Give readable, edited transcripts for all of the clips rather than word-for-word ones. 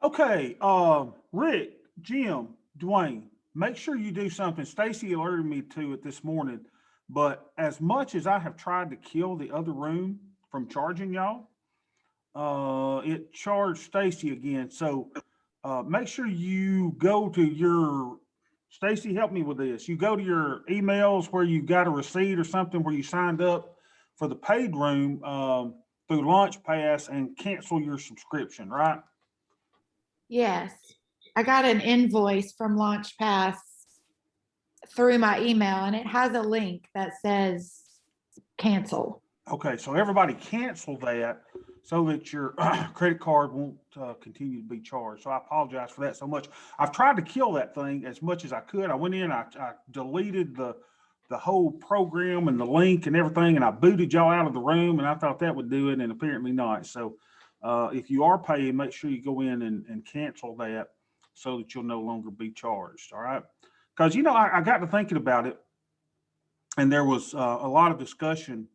Okay, Rick, Jim, Dwayne, make sure you do something. Stacy alerted me to it this morning, but as much as I have tried to kill the other room from charging y'all, it charged Stacy again. So make sure you go to your Stacy, help me with this. You go to your emails where you got a receipt or something where you signed up for the paid room through Launch Pass and cancel your subscription, right? Yes. I got an invoice from LaunchPass through my email, and it has a link that says cancel. Okay, so everybody cancel that so that your credit card won't continue to be charged. So I apologize for that so much. I've tried to kill that thing as much as I could. I went in, I deleted the whole program and the link and everything, and I booted y'all out of the room, and I thought that would do it, and apparently not. So if you are paying, make sure you go in and cancel that so that you'll no longer be charged. All right, because I got to thinking about it, and there was a lot of discussion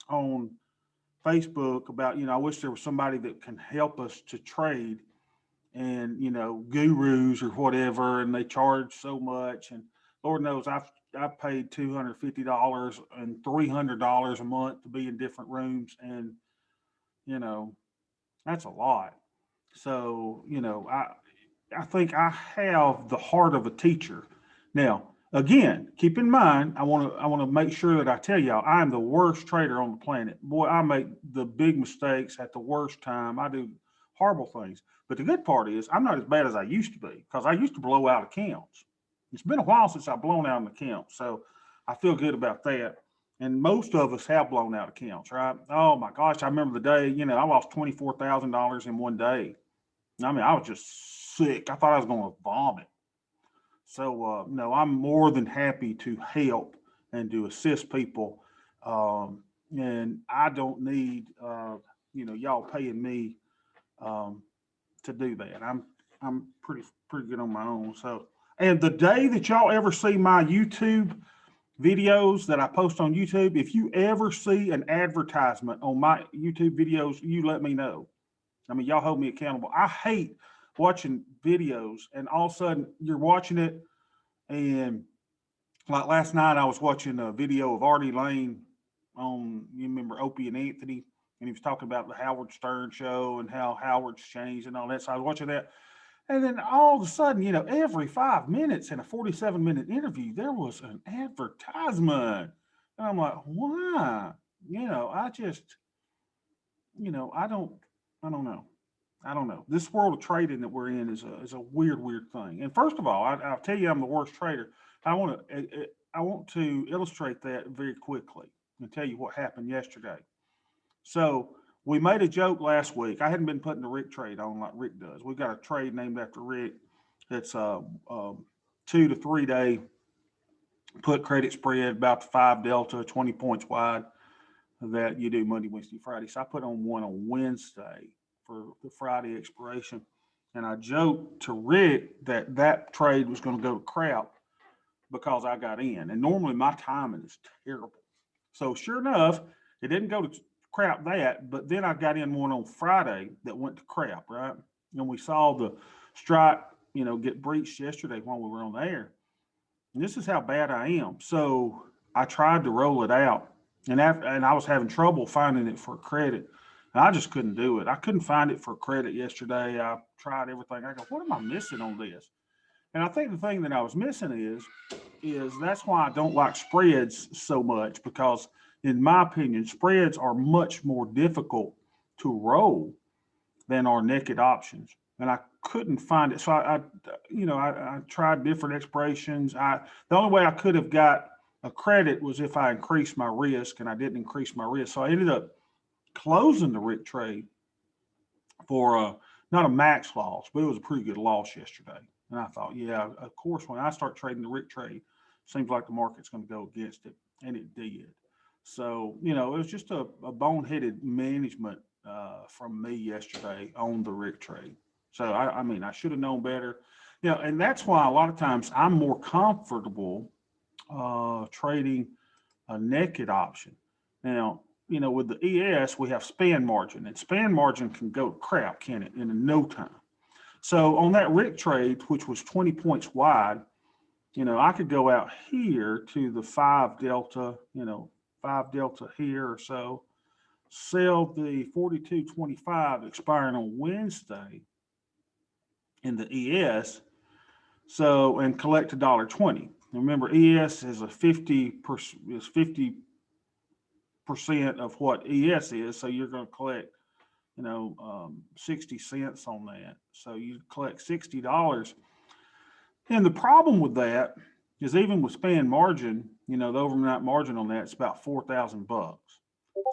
on Facebook about, I wish there was somebody that can help us to trade and, gurus or whatever, and they charge so much. And Lord knows I've paid $250 and $300 a month to be in different rooms. And, you know, that's a lot. So, I think I have the heart of a teacher. Now, again, keep in mind, I want to make sure that I tell y'all I am the worst trader on the planet. Boy, I make the big mistakes at the worst time. I do horrible things. But the good part is I'm not as bad as I used to be because I used to blow out accounts. It's been a while since I've blown out an account, so I feel good about that. And most of us have blown out accounts, right? Oh my gosh, I remember the day, I lost $24,000 in one day. I mean, I was just sick. I thought I was going to vomit. So, no, I'm more than happy to help and to assist people. And I don't need, y'all paying me um, to do that. I'm pretty good on my own. So, and the day that y'all ever see my YouTube videos that I post on YouTube, if you ever see an advertisement on my YouTube videos, you let me know. I mean, y'all hold me accountable. I hate watching videos and all of a sudden you're watching it, and like last night I was watching a video of Artie Lane on, you remember Opie and Anthony, and he was talking about the Howard Stern show and how Howard's changed and all that. So I was watching that, and then all of a sudden, every 5 minutes in a 47-minute interview, there was an advertisement, and I'm like, why? I just, I don't know. I don't know. This world of trading that we're in is a weird thing. And first of all, I'll tell you, I'm the worst trader. I want to illustrate that very quickly and tell you what happened yesterday. So we made a joke last week. I hadn't been putting the Rick trade on like Rick does. We've got a trade named after Rick. That's a 2 to 3 day put credit spread about the five delta, 20 points wide, that you do Monday, Wednesday, Friday. So I put on one on Wednesday for the Friday expiration. And I joked to Rick that that trade was going to go to crap because I got in. And normally my timing is terrible. So sure enough, it didn't go to crap that, but then I got in one on Friday that went to crap, right? And we saw the strike, get breached yesterday while we were on the air. And this is how bad I am. So I tried to roll it out, and I was having trouble finding it for credit. And I just couldn't do it. I couldn't find it for credit yesterday. I tried everything. I go, what am I missing on this? And I think the thing that I was missing is that's why I don't like spreads so much, because in my opinion, spreads are much more difficult to roll than are naked options. And I couldn't find it. So I tried different expirations. The only way I could have got a credit was if I increased my risk, and I didn't increase my risk. So I ended up closing the Rick trade for not a max loss, but it was a pretty good loss yesterday. And I thought, yeah, of course, when I start trading the Rick trade, seems like the market's going to go against it, and it did. So, it was just a boneheaded management from me yesterday on the Rick trade. So, I mean, I should have known better. And that's why a lot of times I'm more comfortable trading a naked option. Now, with the ES, we have span margin, and span margin can go to crap, can it, in no time. So on that Rick trade, which was 20 points wide, I could go out here to the 5 delta, 5 delta here or so, sell the 42.25 expiring on Wednesday in the ES. So, and collect $1.20. Remember, ES is 50% of what ES is. So you're going to collect, 60 cents on that. So you collect $60. And the problem with that is even with span margin, the overnight margin on that, it's about $4,000.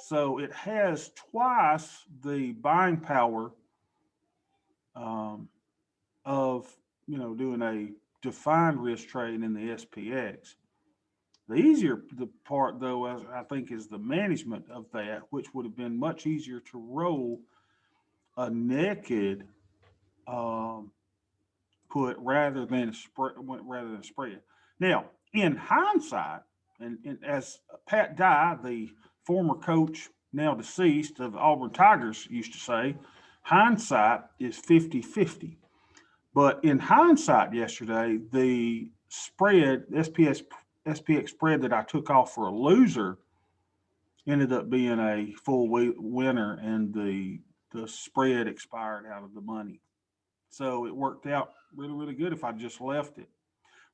So it has twice the buying power of, doing a defined risk trade in the SPX. The part though, I think, is the management of that, which would have been much easier to roll a naked put rather than a spread. Now, in hindsight, and as Pat Dye, the former coach, now deceased, of Auburn Tigers, used to say, hindsight is 50-50. But in hindsight yesterday, the spread, SPX spread that I took off for a loser ended up being a full winner, and the spread expired out of the money. So it worked out really, really good if I just left it.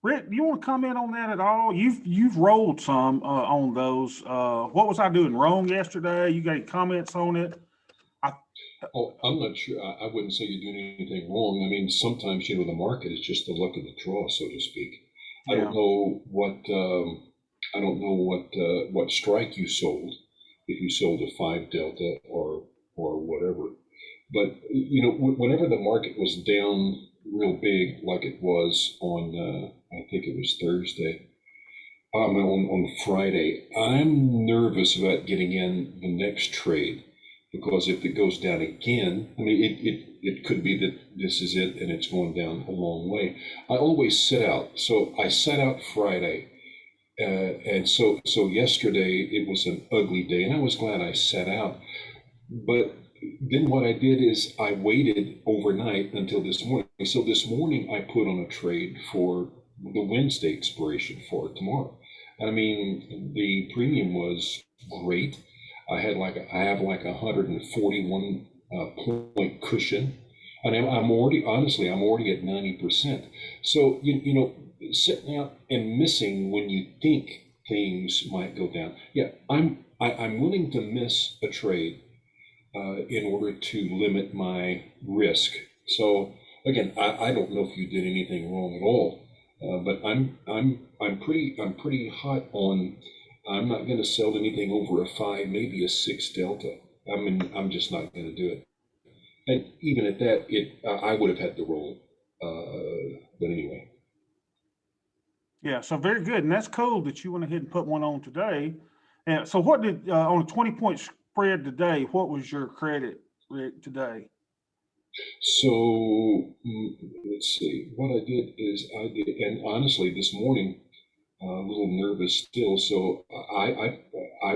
Rick, do you want to comment on that at all? You've rolled some on those. What was I doing wrong yesterday? You got any comments on it? I'm not sure. I wouldn't say you're doing anything wrong. I mean, sometimes, the market is just the luck of the draw, so to speak. I don't know what strike you sold, if you sold a 5 delta or whatever. But whenever the market was down real big, like it was on, I think it was Thursday, on Friday, I'm nervous about getting in the next trade, because if it goes down again, I mean, it could be that this is it and it's going down a long way. I always sit out. So I sat out Friday. And so yesterday it was an ugly day, and I was glad I sat out. But then what I did is I waited overnight until this morning. So this morning I put on a trade for the Wednesday expiration for tomorrow. And I mean, the premium was great. I have like 141 point cushion, and I'm already at 90%. So sitting out and missing when you think things might go down. Yeah, I'm willing to miss a trade in order to limit my risk. So again, I don't know if you did anything wrong at all, but I'm pretty hot on. I'm not going to sell anything over a 5, maybe a 6 delta. I mean, I'm just not going to do it. And even at that, I would have had to roll. But anyway. Yeah, so very good. And that's cool that you went ahead and put one on today. And so what did, on a 20-point spread today, what was your credit, Rick, today? So let's see. What I did is and honestly, this morning, a little nervous still. So I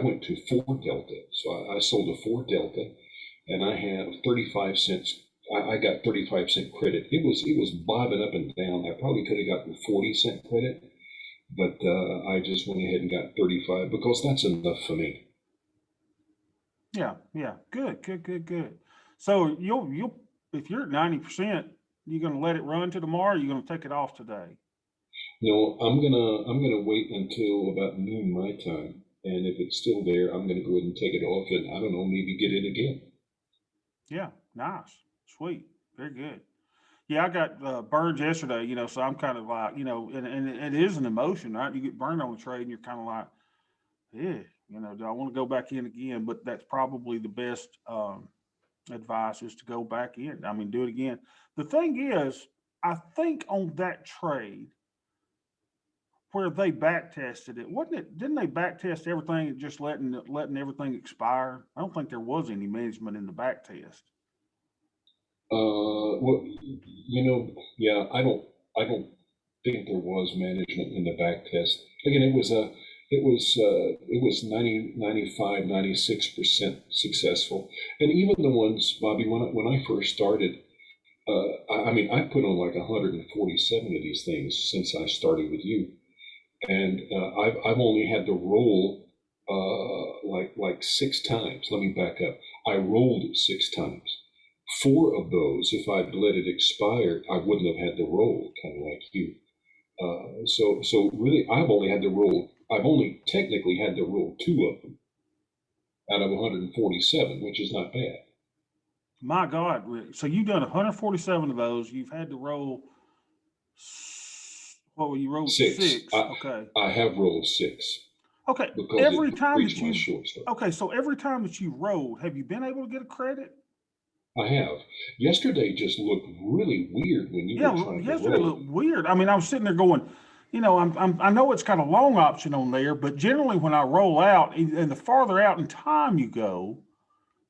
went to 4 delta. So I sold a 4 delta, and I have 35 cents. I got 35-cent credit. It was bobbing up and down. I probably could have gotten 40-cent credit, but I just went ahead and got 35 because that's enough for me. Yeah, good. So you'll if you're at 90%, you're going to let it run to tomorrow. Or you're going to take it off today. No, I'm gonna wait until about noon my time, and if it's still there, I'm gonna go ahead and take it off, and I don't know, maybe get in again. Yeah, nice, sweet, very good. Yeah, I got burned yesterday, so I'm kind of like, and it is an emotion, right? You get burned on a trade, and you're kind of like, yeah, do I want to go back in again? But that's probably the best advice, is to go back in. I mean, do it again. The thing is, I think on that trade, where they back tested it, wasn't it? Didn't they back test everything and just letting everything expire? I don't think there was any management in the back test. Well, yeah, I don't think there was management in the back test. Again, it was 95, 96% successful. And even the ones, Bobby, when I first started, I mean, I put on like 147 of these things since I started with you, and I've only had to roll like 6 times. Let me back up. I rolled 6 times. 4 of those, if I'd let it expire, I wouldn't have had to roll, kind of like you. So really, I've only technically had to roll 2 of them out of 147, which is not bad. My God, Rick. So you've done 147 of those. You've had to roll, what were you rolled 6. six? Okay. I have rolled 6 Okay. because Every it time that reached my you, short stop. okay. So every time that you rolled, have you been able to get a credit? I have. Yesterday just looked really weird when you Yeah. were trying to Yesterday roll. looked weird. I mean, I was sitting there going, I know it's got a long option on there, but generally when I roll out, and the farther out in time you go,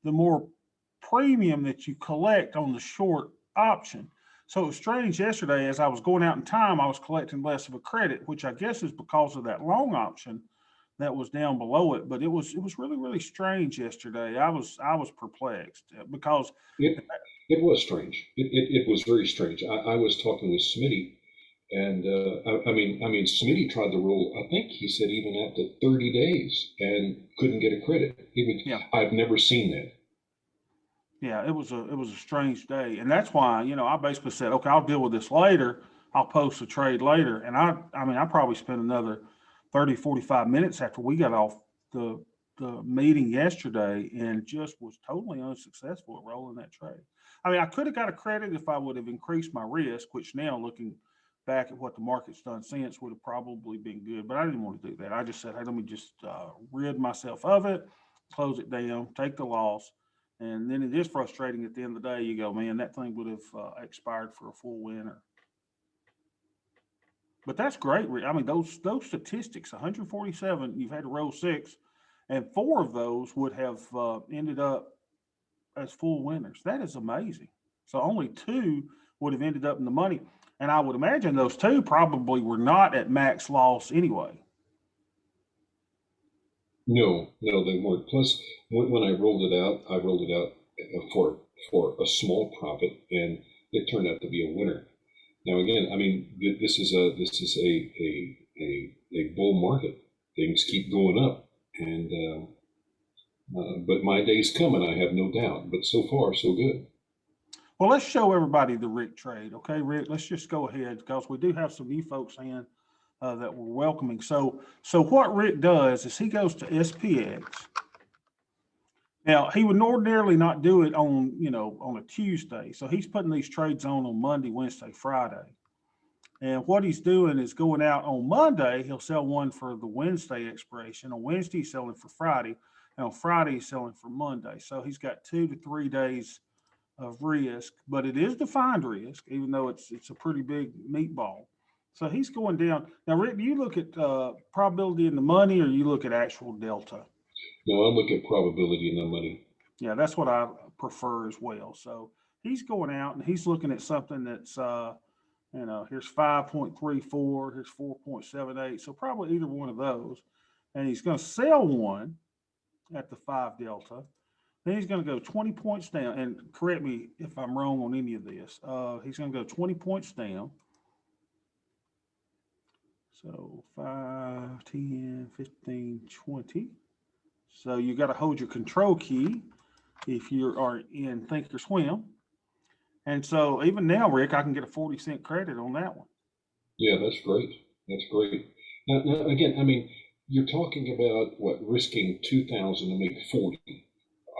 the more premium that you collect on the short option. So it was strange yesterday as I was going out in time, I was collecting less of a credit, which I guess is because of that long option that was down below it. But it was really, really strange yesterday. I was perplexed because It it was strange. It was very strange. I was talking with Smitty, and I mean, Smitty tried to roll. I think he said even after 30 days and couldn't get a credit. yeah, I've never seen that. yeah, it was a strange day. And that's why, I basically said, okay, I'll deal with this later. I'll post the trade later. And I probably spent another 30, 45 minutes after we got off the the meeting yesterday and just was totally unsuccessful at rolling that trade. I mean, I could have got a credit if I would have increased my risk, which now looking back at what the market's done since would have probably been good, but I didn't want to do that. I just said, hey, let me just rid myself of it, close it down, take the loss. And then it is frustrating at the end of the day. You go, man, that thing would have expired for a full winter. But that's great. I mean, those statistics, 147, you've had to roll six, and 4 of those would have ended up as full winners. That is amazing. So only 2 would have ended up in the money, and I would imagine those 2 probably were not at max loss anyway. No, no, they weren't. Plus, when I rolled it out for a small profit, and it turned out to be a winner. Now, again, I mean, this is a bull market. Things keep going up, and but my day's coming. I have no doubt. But so far, so good. Well, let's show everybody the Rick trade, okay, Rick? Let's just go ahead because we do have some new folks in that we're welcoming. So what Rick does is he goes to SPX. Now he would ordinarily not do it on a Tuesday. So he's putting these trades on Monday, Wednesday, Friday. And what he's doing is going out on Monday, he'll sell one for the Wednesday expiration. On Wednesday, he's selling for Friday. And on Friday, he's selling for Monday. So he's got 2 to 3 days of risk, but it is defined risk, even though it's a pretty big meatball. So he's going down. Now, Rick, do you look at probability in the money or you look at actual delta? Now I look at probability in the money. Yeah, that's what I prefer as well. So he's going out and he's looking at something that's here's 5.34, here's 4.78. So probably either one of those. And he's going to sell one at the 5 delta. Then he's going to go 20 points down. And correct me if I'm wrong on any of this. He's going to go 20 points down. So 5, 10, 15, 20. So you got to hold your control key if you are in Thinkorswim. And so even now, Rick, I can get a 40-cent credit on that one. Yeah, that's great. That's great. Now again, I mean, you're talking about what, risking 2,000 to make 40.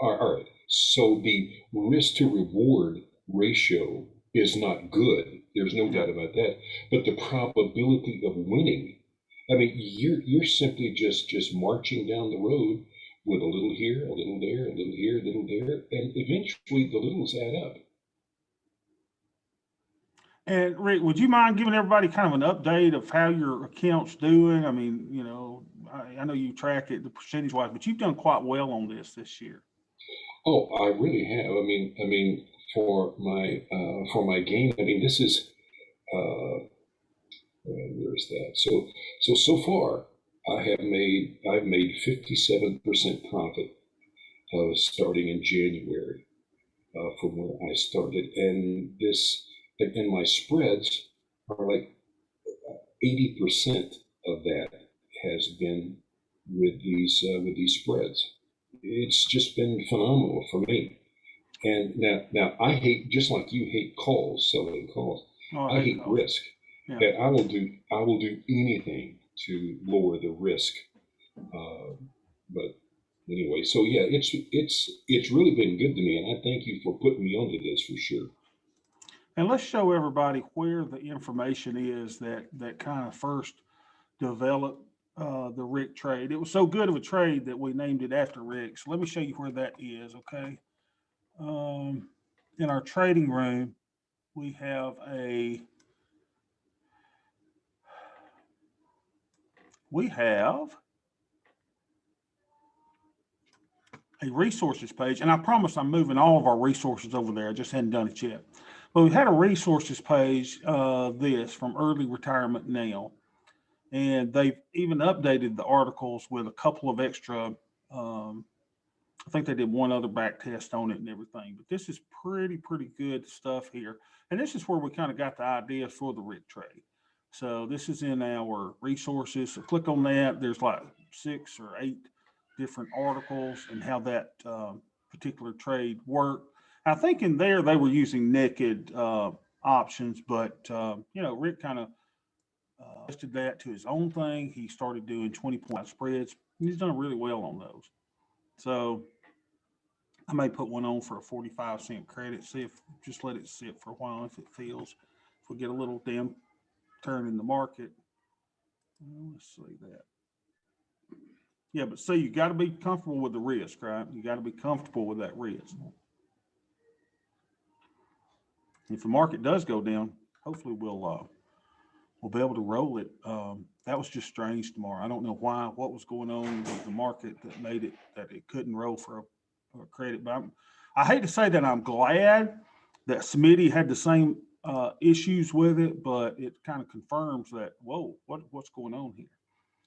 All right. So the risk to reward ratio is not good. There's no doubt about that. But the probability of winning, I mean, you're simply just marching down the road with a little here, a little there, a little here, a little there, and eventually the littles add up. And Rick, would you mind giving everybody kind of an update of how your account's doing? I mean, I know you track it the percentage wise, but you've done quite well on this year. Oh, I really have. I mean, for my game, I mean, this is where's that? So far, I've made 57% profit starting in January. from where I started, and my spreads are like 80% of that has been with these spreads. It's just been phenomenal for me. And now I hate, just like you hate calls, selling calls. Oh, I hate calls. risk. Yeah. And I will do anything to lower the risk. But anyway, so yeah, it's really been good to me, and I thank you for putting me onto this for sure. And let's show everybody where the information is that kind of first developed the Rick trade. It was so good of a trade that we named it after Rick. So let me show you where that is. Okay. In our trading room, we have a resources page, and I promise I'm moving all of our resources over there. I just hadn't done it yet. But we had a resources page, this from Early Retirement Now, and they've even updated the articles with a couple of extra. I think they did one other back test on it and everything, but this is pretty good stuff here. And this is where we kind of got the idea for the Rick trade. So this is in our resources. So click on that. There's like 6 or 8 different articles and how that particular trade worked. I think in there they were using naked options, but Rick kind of tested that to his own thing. He started doing 20-point spreads. He's done really well on those. So I may put one on for a 45-cent credit. Just let it sit for a while if it feels. If we get a little damn turn in the market, let's see that. Yeah, but see, you got to be comfortable with the risk, right? You got to be comfortable with that risk. If the market does go down, hopefully we'll be able to roll it. That was just strange tomorrow. I don't know what was going on with the market that made it that it couldn't roll for a credit. But I hate to say that I'm glad that Smitty had the same issues with it, but it kind of confirms that, whoa, what's going on here?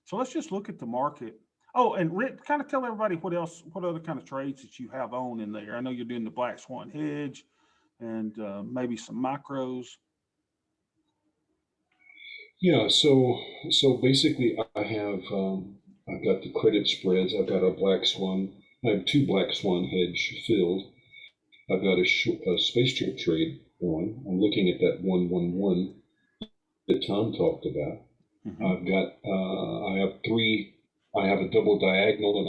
So let's just look at the market. Oh, and Rick, kind of tell everybody what other kind of trades that you have on in there. I know you're doing the Black Swan hedge and maybe some micros. Yeah, so basically, I've got the credit spreads. I've got a Black Swan. I have 2 Black Swan hedge filled. I've got a space trip trade on. I'm looking at that 111 that Tom talked about. Mm-hmm. I have 3. I have a double diagonal,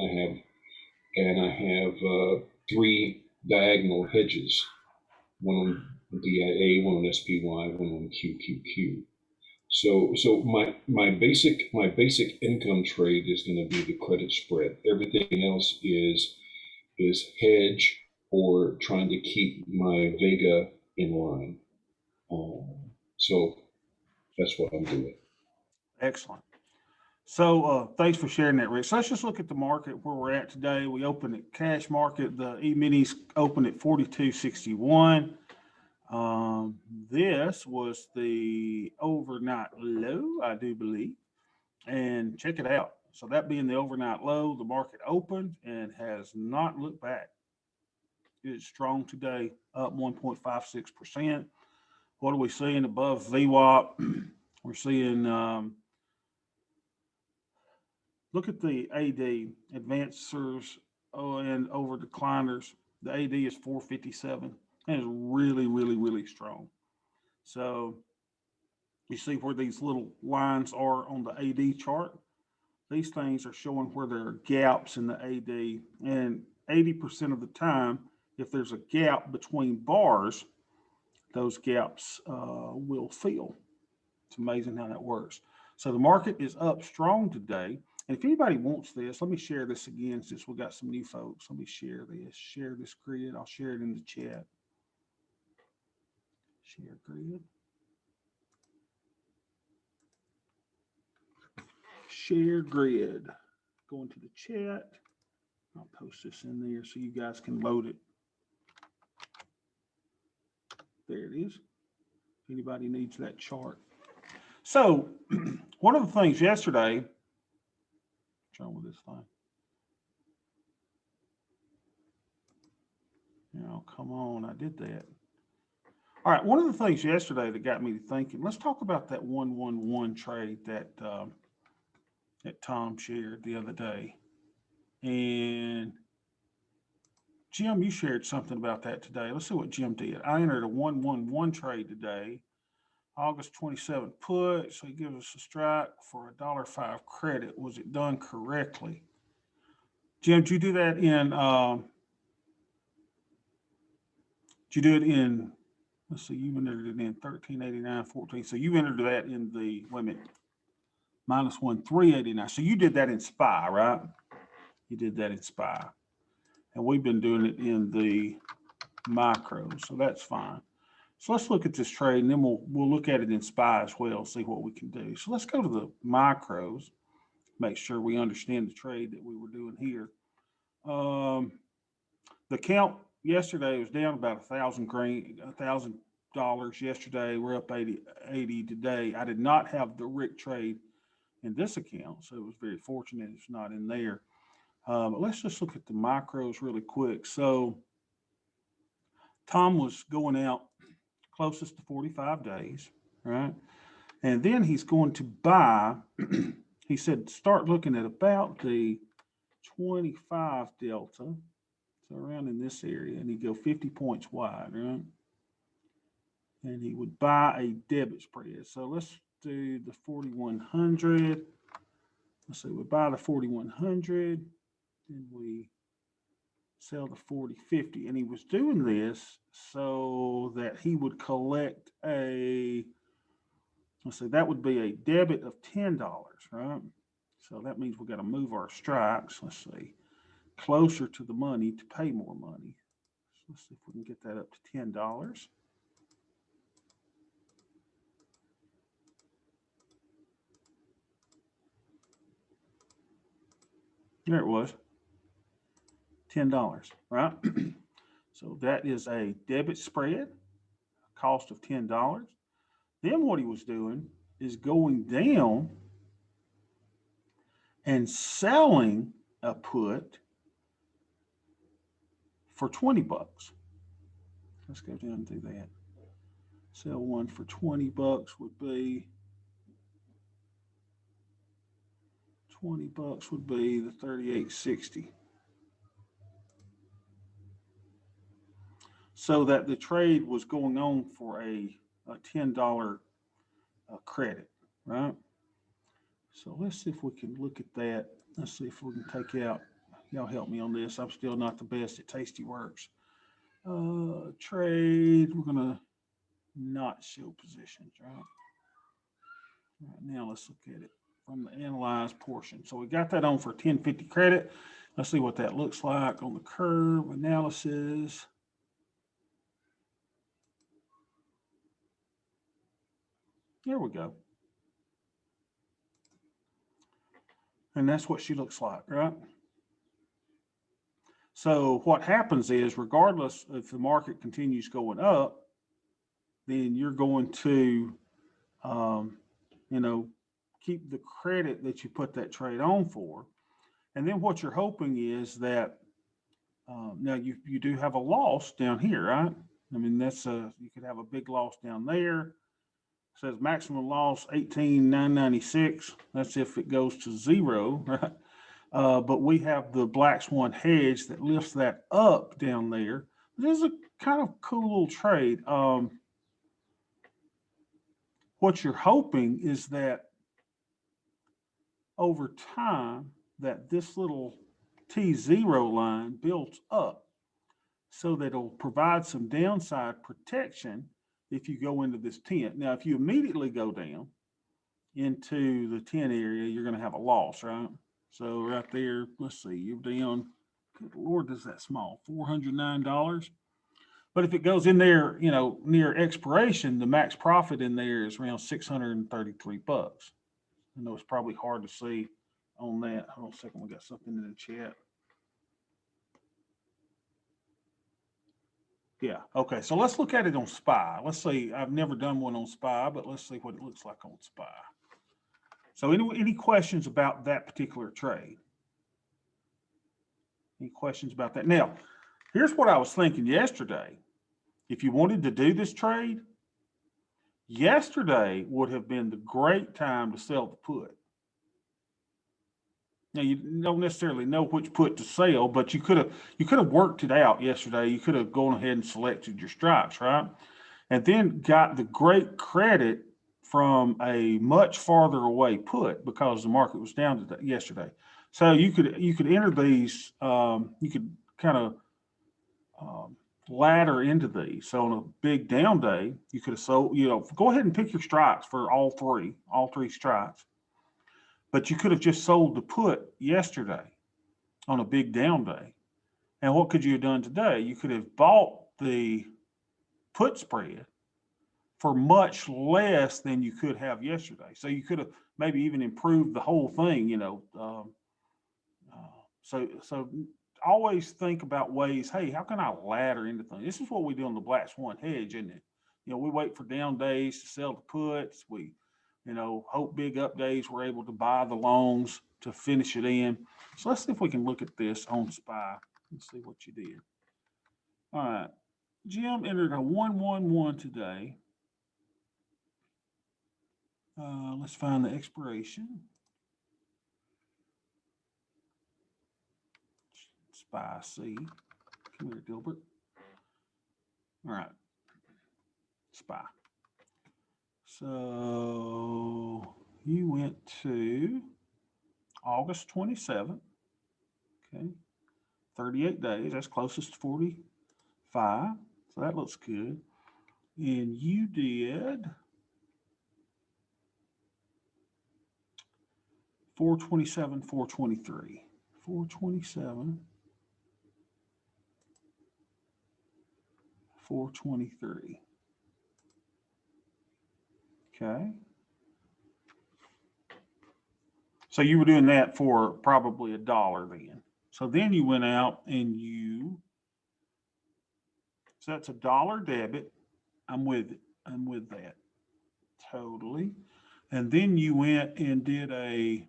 and I have 3 diagonal hedges. One on DIA, one on SPY, one on QQQ. So my basic income trade is going to be the credit spread. Everything else is hedge or trying to keep my Vega in line. So that's what I'm doing. Excellent. So thanks for sharing that, Rick. So let's just look at the market where we're at today. We opened at cash market. The E-minis opened at 42.61. This was the overnight low, I do believe. And check it out. So that being the overnight low, the market opened and has not looked back. It's strong today, up 1.56%. What are we seeing above VWAP? We're seeing, look at the AD, advancers and over decliners. The AD is 457. And it's really strong. So you see where these little lines are on the AD chart. These things are showing where there are gaps in the AD. And 80% of the time, if there's a gap between bars, those gaps will fill. It's amazing how that works. So the market is up strong today. And if anybody wants this, let me share this again since we got some new folks. Let me share this grid. I'll share it in the chat. Share grid. Share grid. Go into the chat. I'll post this in there so you guys can load it. There it is. If anybody needs that chart. So one of the things yesterday, what's wrong with this thing? Oh, come on, I did that. All right, one of the things yesterday that got me to thinking, let's talk about that 111 trade that that Tom shared the other day. And Jim, you shared something about that today. Let's see what Jim did. I entered a 111 trade today, August 27th put, so he gives us a strike for $1.05 credit. Was it done correctly? Jim, did you do that in, did you do it in, let's see, you entered it in 1389.14. So you entered that in the, wait a minute, -1, 389. So you did that in SPY, right? You did that in SPY. And we've been doing it in the micro, so that's fine. So let's look at this trade and then we'll look at it in SPY as well, see what we can do. So let's go to the micros, make sure we understand the trade that we were doing here. The count yesterday was down about $1,000 yesterday. We're up 80 today. I did not have the Rick trade in this account, so it was very fortunate it's not in there. But let's just look at the micros really quick. So Tom was going out closest to 45 days, right? And then he's going to buy, he said, start looking at about the 25 delta. So around in this area, and he'd go 50 points wide, right? And he would buy a debit spread. So let's do the 4,100. Let's say we buy the 4,100, then we sell the 40.50. And he was doing this so that he would collect a, let's say that would be a debit of $10, right? So that means we got to move our strikes. Let's see, closer to the money to pay more money. So let's see if we can get that up to $10. There it was, $10, right? So that is a debit spread, cost of $10. Then what he was doing is going down and selling a put for 20 bucks. Let's go down and do that. Sell one for 20 bucks would be, 20 bucks would be the 38.60. So that the trade was going on for a $10 credit, right? So let's see if we can look at that. Let's see if we can take out, y'all help me on this. I'm still not the best at Tastyworks. Trade, we're gonna not show positions, right? Right now, let's look at it from the analyze portion. So we got that on for 10.50 credit. Let's see what that looks like on the curve analysis. There we go. And that's what she looks like, right? So what happens is, regardless if the market continues going up, then you're going to, you know, keep the credit that you put that trade on for. And then what you're hoping is that, now you do have a loss down here, right? I mean, that's you could have a big loss down there. It says maximum loss 18,996. That's if it goes to zero, right? But we have the Black Swan hedge that lifts that up down there. This is a kind of cool little trade. What you're hoping is that over time that this little T0 line builds up so that it'll provide some downside protection if you go into this 10. Now, if you immediately go down into the 10 area, you're going to have a loss, right? So right there, let's see, you're down, good Lord, is that small, $409. But if it goes in there, you know, near expiration, the max profit in there is around 633 bucks. I know it's probably hard to see on that. Hold on a second, we got something in the chat. Yeah, okay, so let's look at it on SPY. Let's see, I've never done one on SPY, but let's see what it looks like on SPY. So any questions about that particular trade? Any questions about that? Now, Here's what I was thinking yesterday. If you wanted to do this trade, yesterday would have been the great time to sell the put. Now you don't necessarily know which put to sell, but you could have worked it out yesterday. You could have gone ahead and selected your strikes, right? And then got the great credit from a much farther away put because the market was down today, yesterday. So you could enter these. You could kind of ladder into these. So on a big down day, you could have sold. Go ahead and pick your strikes for all three strikes. But you could have just sold the put yesterday on a big down day. And what could you have done today? You could have bought the put spread for much less than you could have yesterday. So you could have maybe even improved the whole thing. So always think about ways. Hey, how can I ladder into things? This is what we do on the Black Swan hedge, isn't it? We wait for down days to sell the puts. We, hope big up days we're able to buy the longs to finish it in. So let's see if we can look at this on SPY and see what you did. All right. Jim entered a 111 today. Let's find the expiration. SPY C. Come here, Gilbert. All right. SPY. So you went to August 27th. Okay. 38 days. That's closest to 45. So that looks good. And you did 427, 423. 427, 423. Okay. So you were doing that for probably $1 then. So then you went out and so that's $1 debit. I'm with it. I'm with that. Totally. And then you went and did a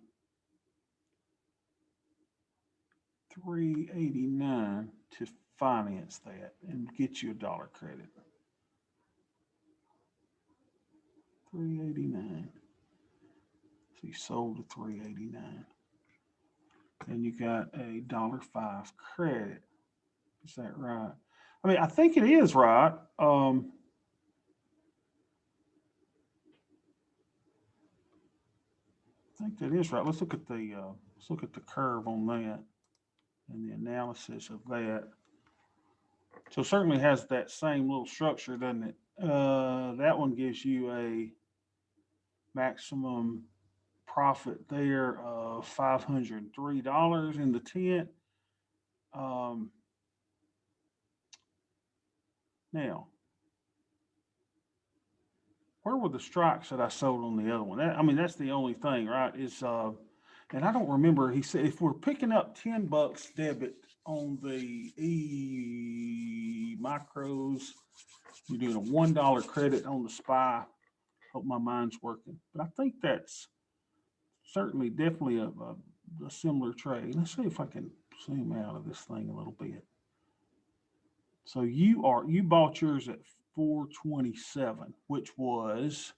389 to finance that and get you $1 credit. 389. So you sold at 389. And you got a $1.05 credit. Is that right? I mean, I think it is right. I think that is right. Let's look at the curve on that and the analysis of that. So it certainly has that same little structure, doesn't it? That one gives you a maximum profit there of $503 in the tent. Now, where were the strikes that I sold on the other one? That's the only thing, right? And I don't remember. He said if we're picking up $10 debit on the E micros, you're doing a $1 credit on the SPY. Hope my mind's working, but I think that's certainly definitely a similar trade. Let's see if I can zoom out of this thing a little bit. So you bought yours at 427, which was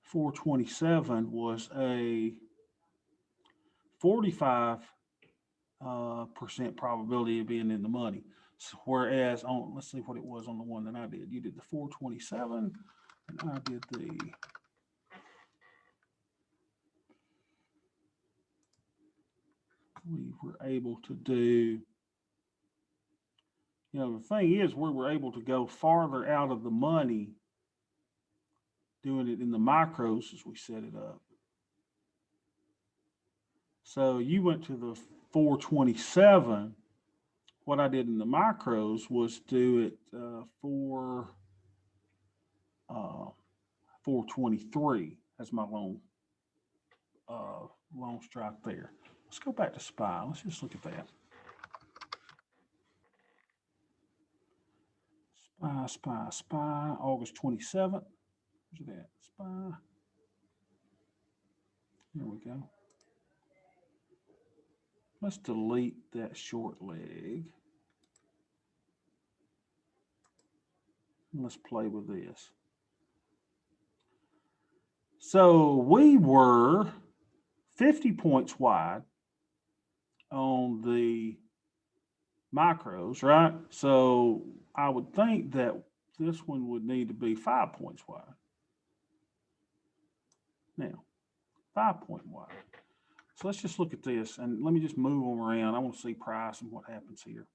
427 was a 45% probability of being in the money. So whereas let's see what it was on the one that I did. You did the 427 and I did we were able to do, the thing is we were able to go farther out of the money doing it in the micros as we set it up. So you went to the 427. What I did in the micros was do it for 423 as my long strike there. Let's go back to SPY. Let's just look at that. SPY, August 27th. Where's that? SPY. There we go. Let's delete that short leg. Let's play with this. So we were 50 points wide on the micros, right? So I would think that this one would need to be 5 points wide. Now, 5 point wide. So let's just look at this and let me just move them around. I want to see price and what happens here.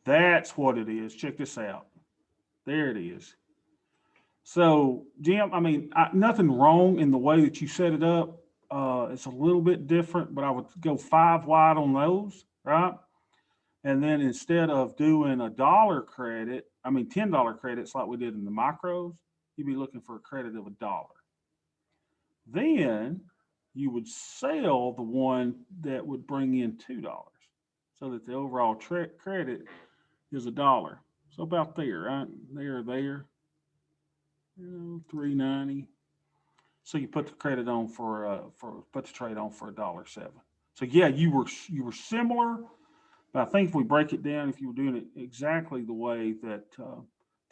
That's what it is. Check this out. There it is. So, Jim, I mean, nothing wrong in the way that you set it up. It's a little bit different, but I would go 5 wide on those, right? And then instead of doing $1 credit, I mean $10 credits like we did in the micros, you'd be looking for a credit of $1. Then you would sell the one that would bring in $2, so that the overall credit is $1. So about there, right? There. $3.90. So you put the credit on put the trade on for $1.07. So yeah, you were similar, but I think if we break it down, if you were doing it exactly the way that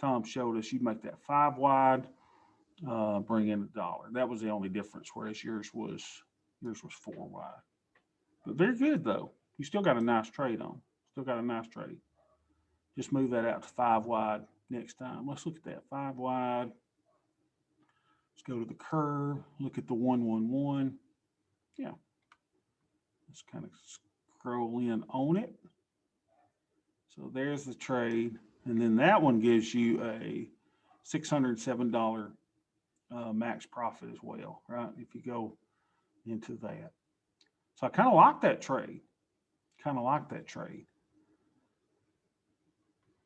Tom showed us, you'd make that 5 wide, bring in $1. That was the only difference, whereas yours was 4 wide. But very good though. You still got a nice trade on. Still got a nice trade. Just move that out to 5 wide next time. Let's look at that 5 wide. Let's go to the curve. Look at the 111. Yeah. Let's kind of scroll in on it. So there's the trade. And then that one gives you a $607 max profit as well, right? If you go into that. So I kind of like that trade.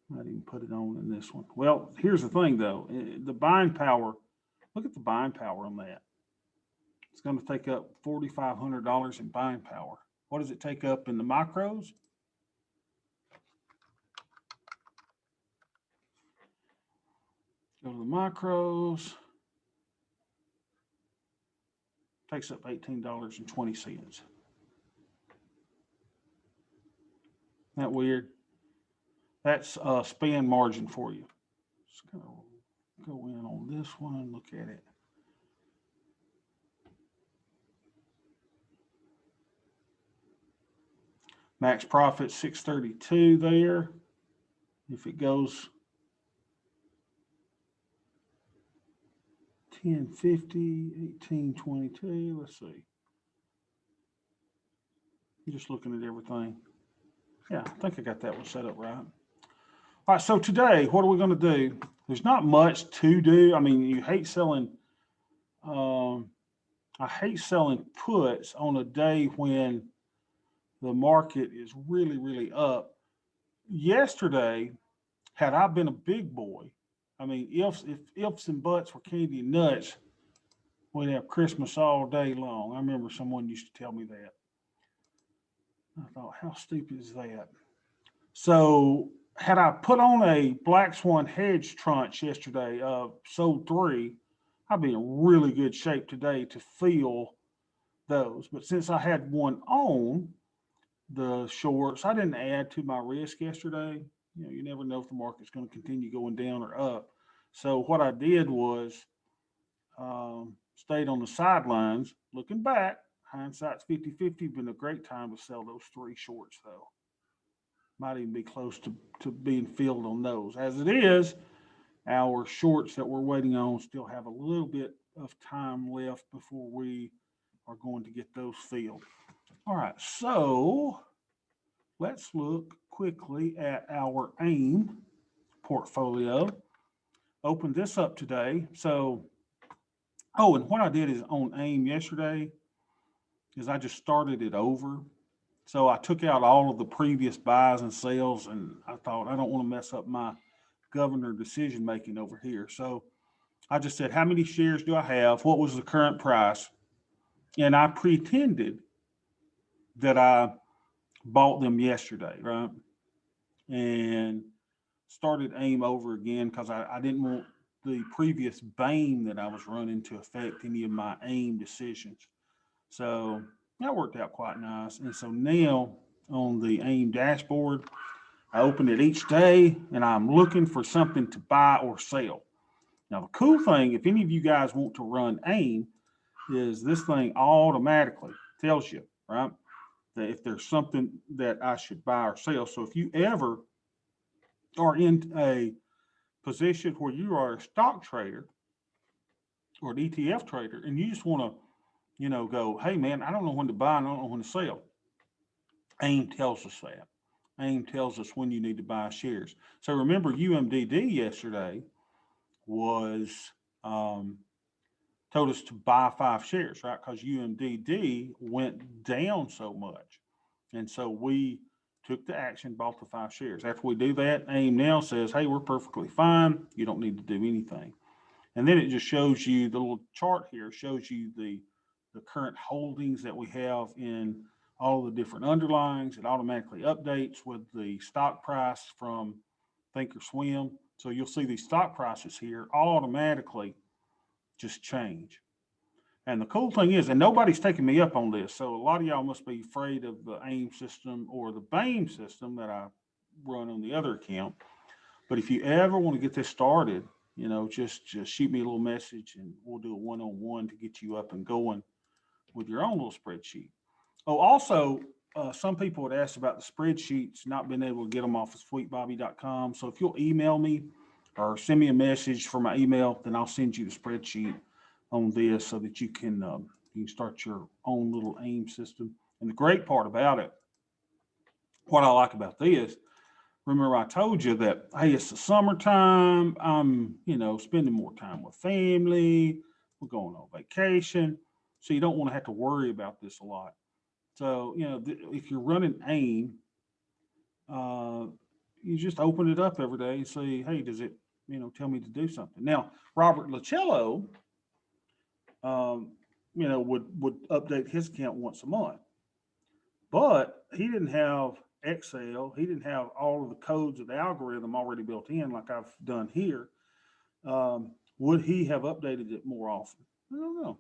Might even put it on in this one. Well, here's the thing though. The buying power, look at the buying power on that. It's going to take up $4,500 in buying power. What does it take up in the micros? Go to the macros. Takes up $18.20. Isn't that weird? That's a span margin for you. Just gonna go in on this one, look at it. Max profit 632 there. If it goes 1050, 1822, let's see. I'm just looking at everything. Yeah, I think I got that one set up right. All right, so today, what are we going to do? There's not much to do. I mean, you hate selling, I hate selling puts on a day when the market is really, really up. Yesterday, had I been a big boy, I mean, if ifs and buts were candy and nuts, we'd have Christmas all day long. I remember someone used to tell me that. I thought, how stupid is that? So had I put on a Black Swan hedge tranche yesterday, sold 3, I'd be in really good shape today to fill those. But since I had one on the shorts, I didn't add to my risk yesterday. You know, you never know if the market's going to continue going down or up. So what I did was stayed on the sidelines. Looking back, hindsight's 50-50, been a great time to sell those 3 shorts though. Might even be close to being filled on those. As it is, our shorts that we're waiting on still have a little bit of time left before we are going to get those filled. All right, so let's look quickly at our AIM portfolio. Opened this up today. So, and what I did is on AIM yesterday is I just started it over. So I took out all of the previous buys and sales, and I thought I don't want to mess up my governor decision making over here. So I just said, how many shares do I have? What was the current price? And I pretended that I bought them yesterday, right? And started AIM over again because I didn't want the previous BAME that I was running to affect any of my AIM decisions. So that worked out quite nice. And so now on the AIM dashboard. I open it each day and I'm looking for something to buy or sell. Now, the cool thing, if any of you guys want to run AIM, is this thing automatically tells you, right, that if there's something that I should buy or sell. So if you ever are in a position where you are a stock trader or an ETF trader and you just want to, go, hey man, I don't know when to buy and I don't know when to sell. AIM tells us that. AIM tells us when you need to buy shares. So remember UMDD yesterday was told us to buy 5 shares, right? Because UMDD went down so much. And so we took the action, bought the 5 shares. After we do that, AIM now says, hey, we're perfectly fine. You don't need to do anything. And then it just shows you the little chart here, shows you the current holdings that we have in all the different underlyings. It automatically updates with the stock price from Thinkorswim. So you'll see these stock prices here automatically just change. And the cool thing is, and nobody's taking me up on this, so a lot of y'all must be afraid of the AIM system or the BAME system that I run on the other account. But if you ever want to get this started, just shoot me a little message and we'll do a one-on-one to get you up and going with your own little spreadsheet. Oh, also, some people had asked about the spreadsheets, not being able to get them off of sweetbobby.com. So if you'll email me or send me a message for my email, then I'll send you the spreadsheet on this so that you can start your own little AIM system. And the great part about it, what I like about this, remember I told you that, hey, it's the summertime. I'm, spending more time with family. We're going on vacation. So you don't want to have to worry about this a lot. So, if you're running AIM, you just open it up every day and say, hey, does it, tell me to do something? Now, Robert Lucello, would update his account once a month, but he didn't have Excel. He didn't have all of the codes of the algorithm already built in like I've done here. Would he have updated it more often? I don't know.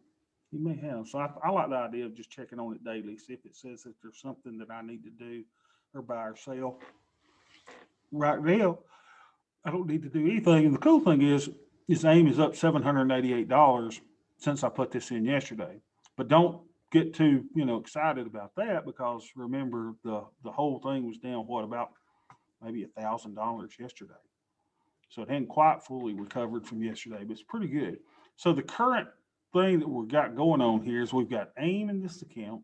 He may have. So I like the idea of just checking on it daily, see if it says that there's something that I need to do or buy or sell. Right now, I don't need to do anything. And the cool thing is, this AIM is up $788 since I put this in yesterday. But don't get too, excited about that, because remember the whole thing was down, about maybe $1,000 yesterday. So it hadn't quite fully recovered from yesterday, but it's pretty good. So the current thing that we've got going on here is we've got AIM in this account.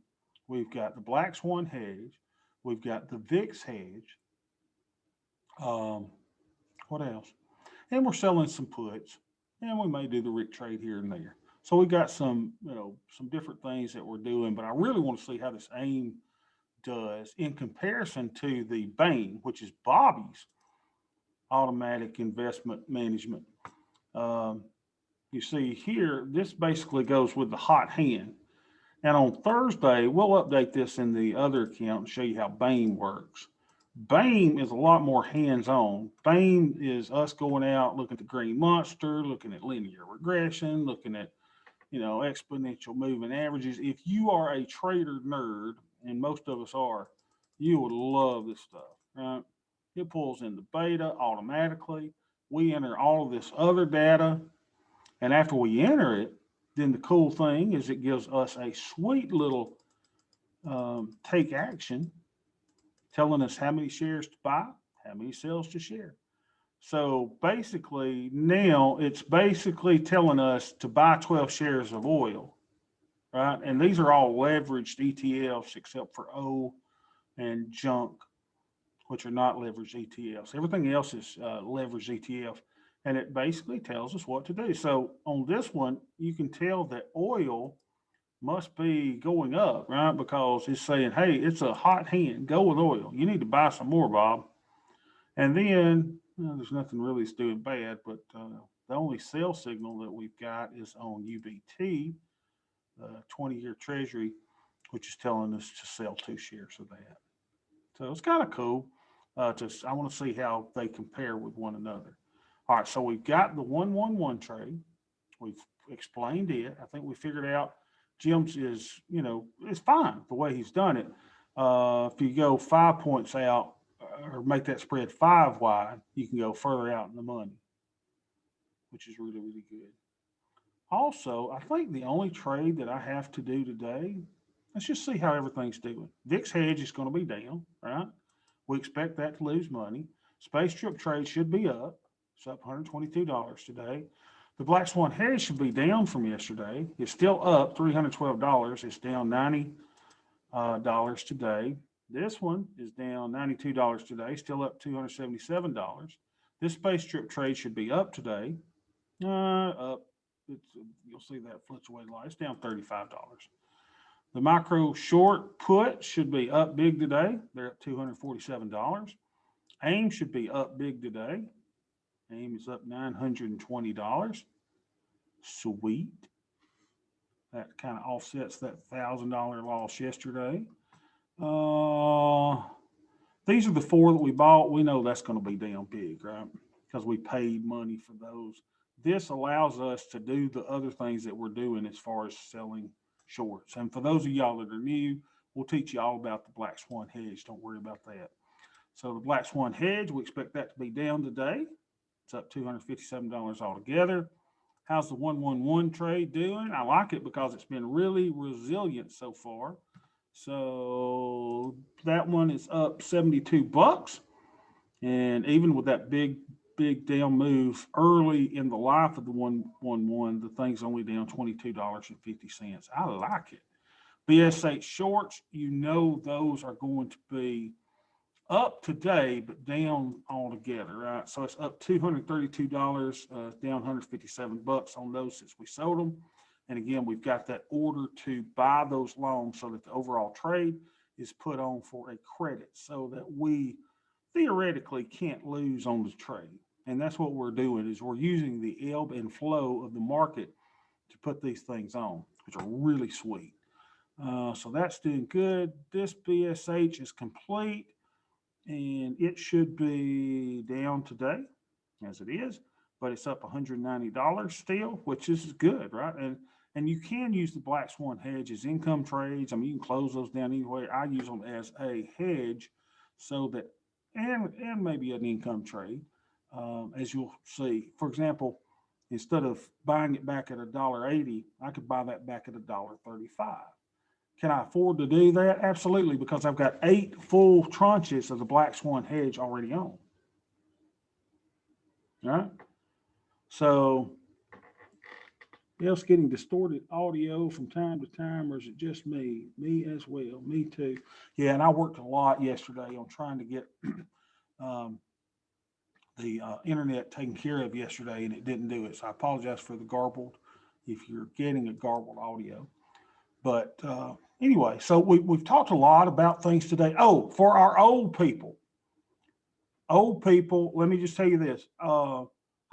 We've got the Black Swan hedge. We've got the VIX hedge. What else? And we're selling some puts, and we may do the RIC trade here and there. So we got some, some different things that we're doing, but I really want to see how this AIM does in comparison to the BAME, which is Bobby's automatic investment management. You see here, this basically goes with the hot hand. And on Thursday, we'll update this in the other account and show you how BAME works. BAME is a lot more hands-on. BAME is us going out, looking at the green monster, looking at linear regression, looking at, exponential moving averages. If you are a trader nerd, and most of us are, you would love this stuff, right? It pulls in the beta automatically. We enter all of this other data. And after we enter it, then the cool thing is it gives us a sweet little take action, telling us how many shares to buy, how many sales to share. So basically now it's basically telling us to buy 12 shares of oil, right? And these are all leveraged ETFs except for O and junk, which are not leveraged ETFs. Everything else is leveraged ETF. And it basically tells us what to do. So on this one, you can tell that oil must be going up, right? Because it's saying, hey, it's a hot hand, go with oil. You need to buy some more, Bob. And then there's nothing really that's doing bad, but the only sell signal that we've got is on UBT, 20-year treasury, which is telling us to sell 2 shares of that. So it's kind of cool. I want to see how they compare with one another. All right, so we've got the 1-1-1 trade. We've explained it. I think we figured out Jim's is, it's fine the way he's done it. If you go 5 points out or make that spread 5 wide, you can go further out in the money, which is really, really good. Also, I think the only trade that I have to do today, let's just see how everything's doing. VIX hedge is going to be down, right? We expect that to lose money. Space trip trade should be up. It's up $122 today. The Black Swan hedge should be down from yesterday. It's still up $312. It's down $90 today. This one is down $92 today, still up $277. This space trip trade should be up today. Up. You'll see that fluctuate a lot. It's down $35. The micro short put should be up big today. They're up $247. AIM should be up big today. AIM is up $920. Sweet. That kind of offsets that $1,000 loss yesterday. These are the four that we bought. We know that's going to be down big, right? Because we paid money for those. This allows us to do the other things that we're doing as far as selling shorts. And for those of y'all that are new, we'll teach you all about the Black Swan hedge. Don't worry about that. So the Black Swan hedge, we expect that to be down today. It's up $257 altogether. How's the 111 trade doing? I like it because it's been really resilient so far. So that one is up 72 bucks. And even with that big down move early in the life of the 111, the thing's only down $22.50. I like it. BS8 shorts, you know, those are going to be up today, but down altogether, right? So it's up $232, down 157 bucks on those since we sold them. And again, we've got that order to buy those longs so that the overall trade is put on for a credit so that we theoretically can't lose on the trade. And that's what we're doing is we're using the ebb and flow of the market to put these things on, which are really sweet. So that's doing good. This BSH is complete and it should be down today as it is, but it's up $190 still, which is good, right? And you can use the Black Swan hedge as income trades. I mean, you can close those down anyway. I use them as a hedge so that, and maybe an income trade, as you'll see. For example, instead of buying it back at $1.80, I could buy that back at $1.35. Can I afford to do that? Absolutely, because I've got 8 full tranches of the Black Swan hedge already on. All right. So, else getting distorted audio from time to time, or is it just me? Me as well. Me too. Yeah, and I worked a lot yesterday on trying to get the internet taken care of yesterday, and it didn't do it. So I apologize for the garbled, if you're getting a garbled audio. But anyway, so we've talked a lot about things today. Oh, for our old people, let me just tell you this.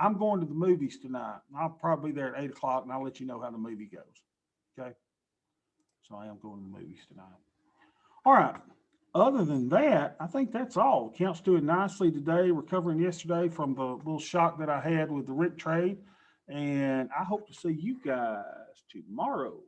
I'm going to the movies tonight. I'll probably be there at 8 o'clock, and I'll let you know how the movie goes. Okay? So I am going to the movies tonight. All right. Other than that, I think that's all. Account's doing nicely today, recovering yesterday from the little shock that I had with the Rick trade. And I hope to see you guys tomorrow.